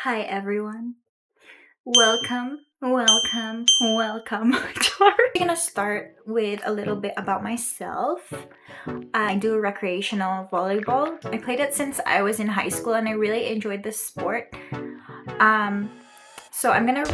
Hi everyone. Welcome. We're gonna start with a little bit about myself. I do recreational volleyball. I played it since I was in high school and I really enjoyed this sport. So I'm gonna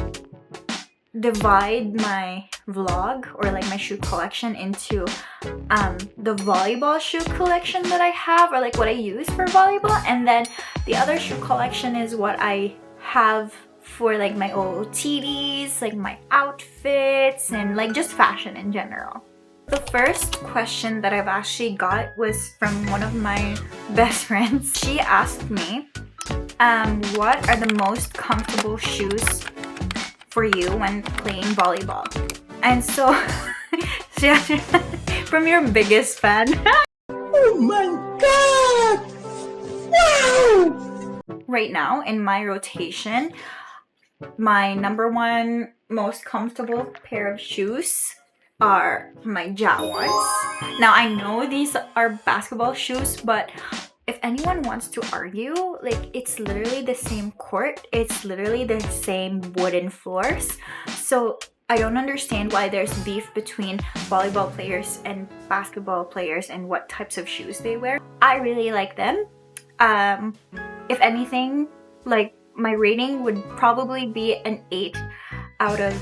divide my vlog or like my shoe collection into the volleyball shoe collection that I have, or like what I use for volleyball, and then the other shoe collection is what I have for like my OOTDs, like my outfits and like just fashion in general. The first question that I've actually got was from one of my best friends. She asked me, what are the most comfortable shoes for you when playing volleyball? And so from your biggest fan. Oh my god! Wow! Right now in my rotation, my number one most comfortable pair of shoes are my Ja ones. Now I know these are basketball shoes, but if anyone wants to argue, like, it's literally the same court, it's literally the same wooden floors. So I don't understand why there's beef between volleyball players and basketball players and what types of shoes they wear. I really like them. If anything, like, my rating would probably be an 8 out of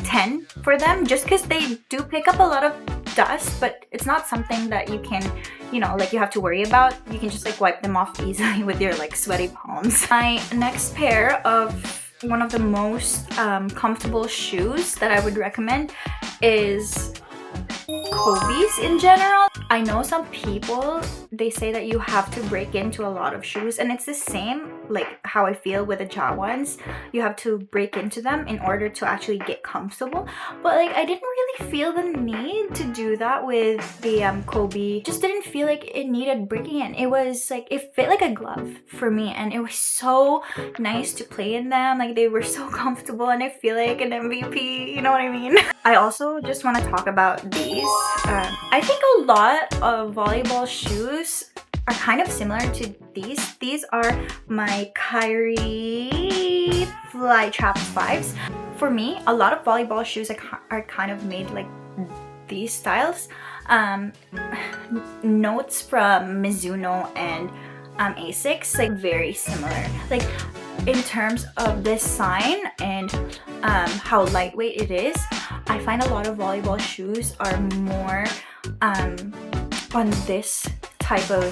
10 for them, just because they do pick up a lot of dust, but it's not something that you can, you know, like, you have to worry about. You can just like wipe them off easily with your like sweaty palms. My next pair of one of the most comfortable shoes that I would recommend is Kobe's in general. I know some people, they say that you have to break into a lot of shoes, and it's the same like how I feel with the Ja ones. You have to break into them in order to actually get comfortable, but like I didn't really feel the need to do that with the Kobe. Just didn't feel like it needed breaking in. It was like, it fit like a glove for me, and it was so nice to play in them. Like, they were so comfortable and I feel like an MVP, you know what I mean? I also just want to talk about these. I think a lot of volleyball shoes are kind of similar to these. These are my Kyrie Flytrap 5s. For me, a lot of volleyball shoes are kind of made like these styles. Notes from Mizuno and Asics, like, very similar. Like, in terms of design and how lightweight it is, I find a lot of volleyball shoes are more on this type of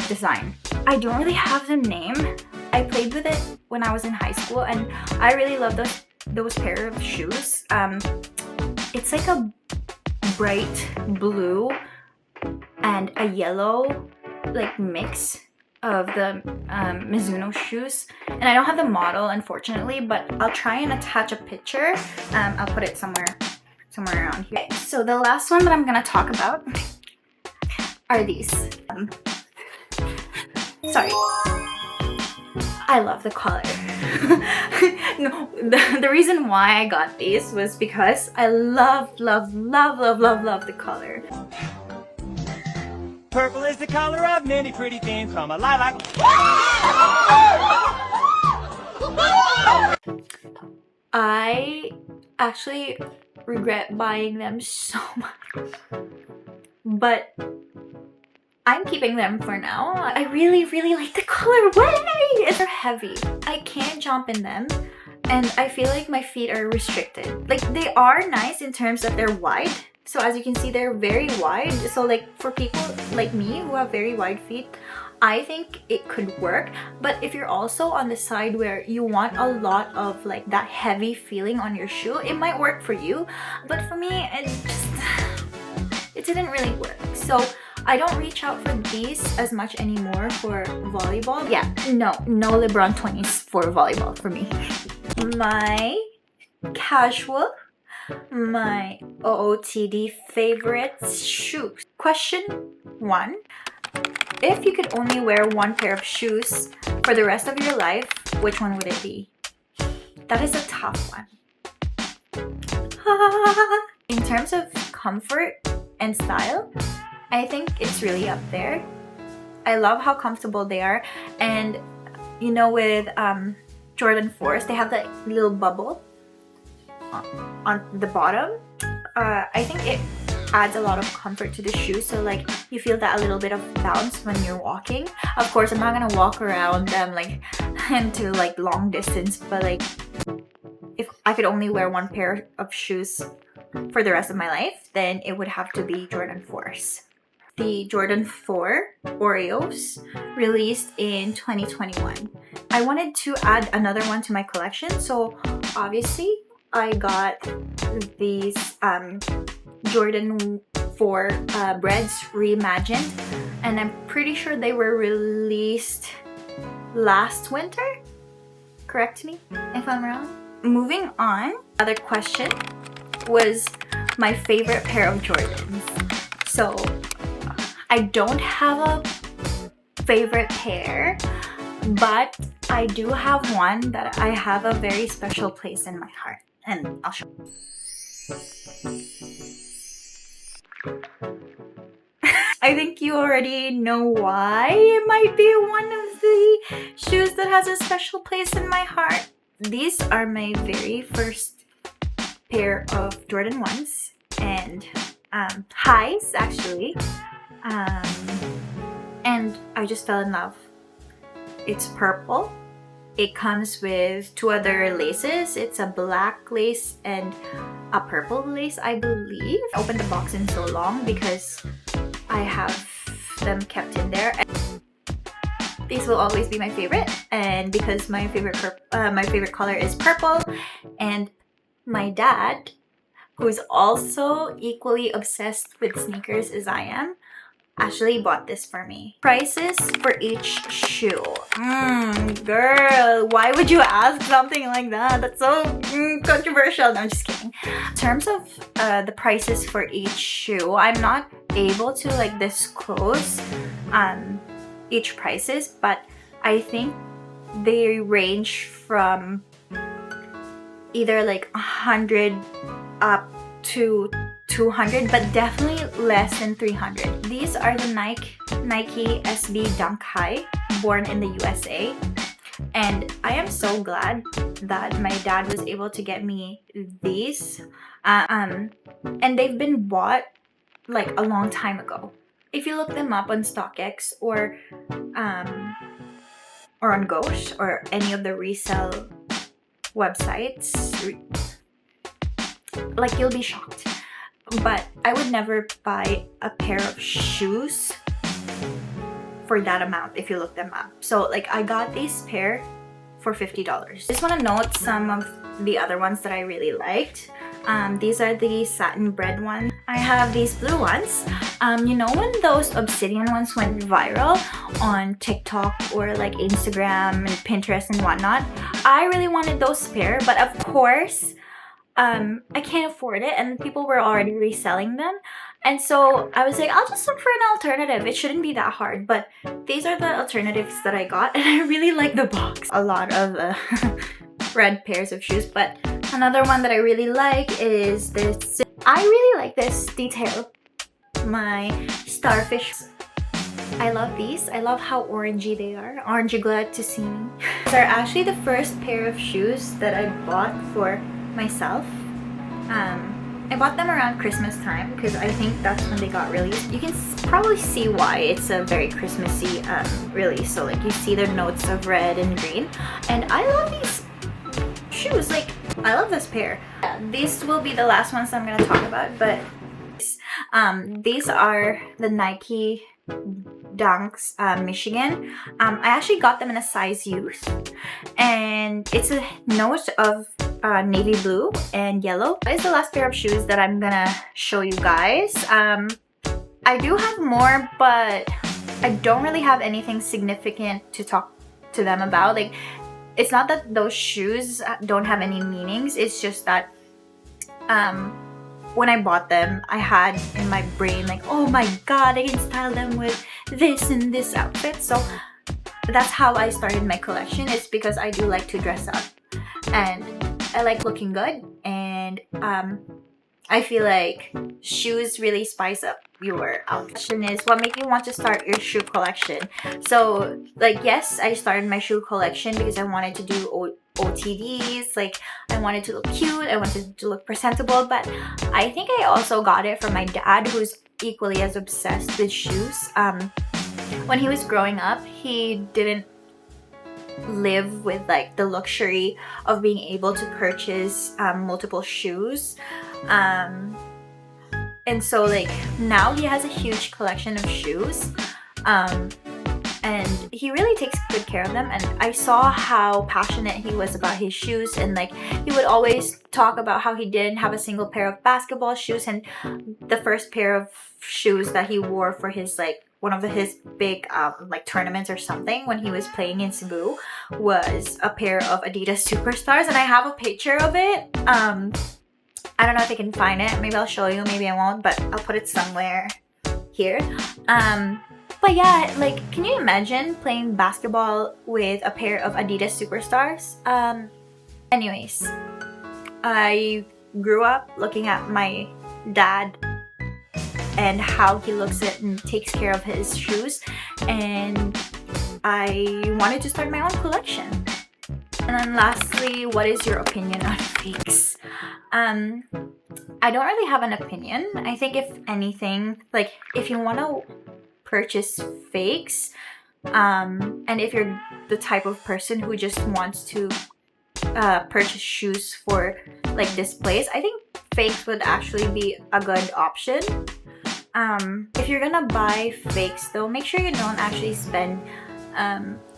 design. I don't really have the name. I played with it when I was in high school and I really love those pair of shoes. It's like a bright blue and a yellow like mix of the Mizuno shoes, and I don't have the model unfortunately, but I'll try and attach a picture. I'll put it somewhere around here. Okay, so the last one that I'm gonna talk about are these. Sorry, I love the color. No, the reason why I got these was because I love the color. Purple is the color of many pretty things from a lilac. I actually regret buying them so much, but I'm keeping them for now. I really like the colorway. They're heavy. I can't jump in them, and I feel like my feet are restricted. Like, they are nice in terms that they're wide. So as you can see, they're very wide. So like, for people like me who have very wide feet, I think it could work. But if you're also on the side where you want a lot of like that heavy feeling on your shoe, it might work for you. But for me, it didn't really work. So I don't reach out for these as much anymore for volleyball. Yeah, no LeBron 20s for volleyball for me. My casual, my OOTD favorite shoes. Question 1. If you could only wear one pair of shoes for the rest of your life, which one would it be? That is a tough one. In terms of comfort and style, I think it's really up there. I love how comfortable they are, and you know, with Jordan 4s, they have that little bubble on the bottom. I think it adds a lot of comfort to the shoe, so like you feel that a little bit of bounce when you're walking. Of course, I'm not gonna walk around them like into like long distance, but like if I could only wear one pair of shoes for the rest of my life, then it would have to be Jordan 4s. The Jordan 4 Oreos released in 2021. I wanted to add another one to my collection, so obviously I got these Jordan 4 breads reimagined, and I'm pretty sure they were released last winter. Correct me if I'm wrong. Moving on, other question was my favorite pair of Jordans. So I don't have a favorite pair, but I do have one that I have a very special place in my heart, and I'll show you. I think you already know why it might be one of the shoes that has a special place in my heart. These are my very first pair of Jordan 1s and highs actually, and I just fell in love. It's purple. It comes with 2 other laces. It's a black lace and a purple lace, I believe. I opened the box in so long because I have them kept in there. These will always be my favorite, and because my favorite color is purple, and my dad, who's also equally obsessed with sneakers as I am, actually bought this for me. Prices for each shoe. Girl, why would you ask something like that? That's so controversial. No, I'm just kidding. In terms of the prices for each shoe, I'm not able to like disclose each prices, but I think they range from either like 100 up to 200, but definitely less than 300. These are the Nike SB Dunk High, born in the USA, and I am so glad that my dad was able to get me these, and they've been bought like a long time ago. If you look them up on StockX or on Ghost or any of the resale websites, like you'll be shocked. But I would never buy a pair of shoes for that amount if you look them up. So like I got this pair for $50. Just want to note some of the other ones that I really liked. These are the satin bread ones. I have these blue ones. You know when those obsidian ones went viral on TikTok or like Instagram and Pinterest and whatnot? I really wanted those pair, but of course I can't afford it, and people were already reselling them, and so I was like, I'll just look for an alternative. It shouldn't be that hard. But these are the alternatives that I got, and I really like the box. A lot of red pairs of shoes, but another one that I really like is this. I really like this detail, my starfish. I love these. I love how orangey they are. Aren't you glad to see me? These are actually the first pair of shoes that I bought for myself. I bought them around Christmas time because I think that's when they got released. You can probably see why it's a very Christmassy release. So like you see the notes of red and green, and I love these shoes. Like I love this pair. These will be the last ones I'm gonna talk about, but these are the Nike Dunks Michigan. I actually got them in a size youth, and it's a note of navy blue and yellow. That is the last pair of shoes that I'm gonna show you guys. I do have more, but I don't really have anything significant to talk to them about. Like, it's not that those shoes don't have any meanings, it's just that when I bought them, I had in my brain like, oh my god, I can style them with this and this outfit. So that's how I started my collection. It's because I do like to dress up and I like looking good, and I feel like shoes really spice up your outfit. Question is, what made you want to start your shoe collection? So, like, yes, I started my shoe collection because I wanted to do OTDs. Like, I wanted to look cute, I wanted to look presentable, but I think I also got it from my dad, who's equally as obsessed with shoes. When he was growing up, he didn't live with like the luxury of being able to purchase multiple shoes, and so like now he has a huge collection of shoes, and he really takes good care of them. And I saw how passionate he was about his shoes, and like he would always talk about how he didn't have a single pair of basketball shoes, and the first pair of shoes that he wore for his like one of his big like tournaments or something when he was playing in Cebu was a pair of Adidas Superstars, and I have a picture of it. I don't know if I can find it. Maybe I'll show you, maybe I won't, but I'll put it somewhere here. But yeah, like, can you imagine playing basketball with a pair of Adidas Superstars? Anyways, I grew up looking at my dad and how he looks at and takes care of his shoes, and I wanted to start my own collection. And then lastly, what is your opinion on fakes? I don't really have an opinion. I think if anything, like if you want to purchase fakes, and if you're the type of person who just wants to purchase shoes for like displays, I think fakes would actually be a good option. If you're gonna buy fakes though, make sure you don't actually spend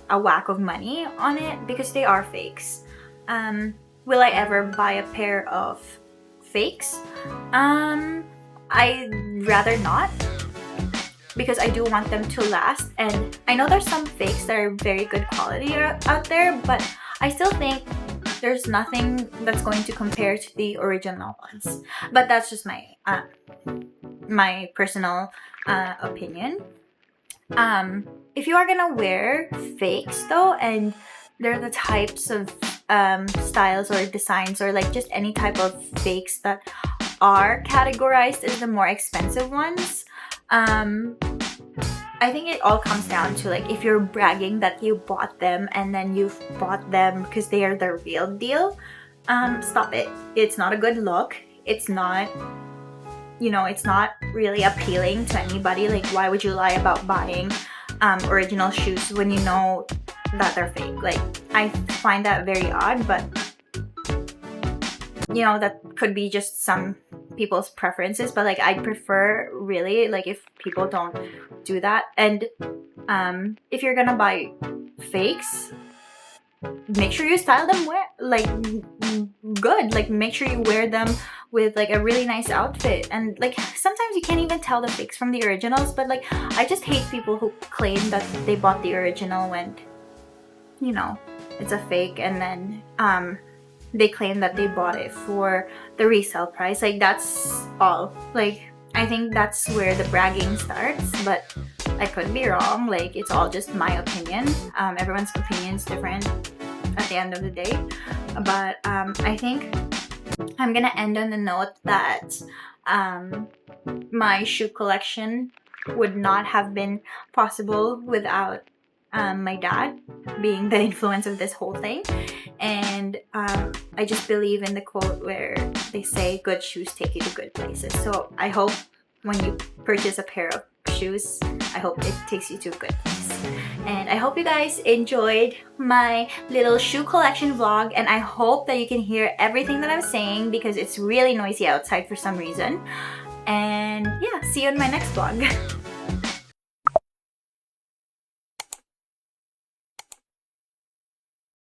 a whack of money on it, because they are fakes. Will I ever buy a pair of fakes? I'd rather not, because I do want them to last, and I know there's some fakes that are very good quality out there, but I still think there's nothing that's going to compare to the original ones. But that's just my personal opinion. If you are gonna wear fakes though, and they're the types of styles or designs or like just any type of fakes that are categorized as the more expensive ones, I think it all comes down to like if you're bragging that you bought them and then you've bought them because they are the real deal, stop it. It's not a good look. It's not, you know, it's not really appealing to anybody. Like, why would you lie about buying original shoes when you know that they're fake? Like, I find that very odd, but you know, that could be just some people's preferences, but like I'd prefer really like if people don't do that. And if you're gonna buy fakes, make sure you style them good. Like, make sure you wear them with like a really nice outfit. And like sometimes you can't even tell the fakes from the originals, but like I just hate people who claim that they bought the original when, you know, it's a fake, and then they claim that they bought it for the resale price. Like, that's all. Like, I think that's where the bragging starts, but I could be wrong. Like, it's all just my opinion. Everyone's opinion is different at the end of the day. But I think I'm gonna end on the note that my shoe collection would not have been possible without my dad being the influence of this whole thing. And I just believe in the quote where they say good shoes take you to good places. So I hope when you purchase a pair of shoes, I hope it takes you to a good place. And I hope you guys enjoyed my little shoe collection vlog, and I hope that you can hear everything that I'm saying because it's really noisy outside for some reason. And yeah, see you in my next vlog.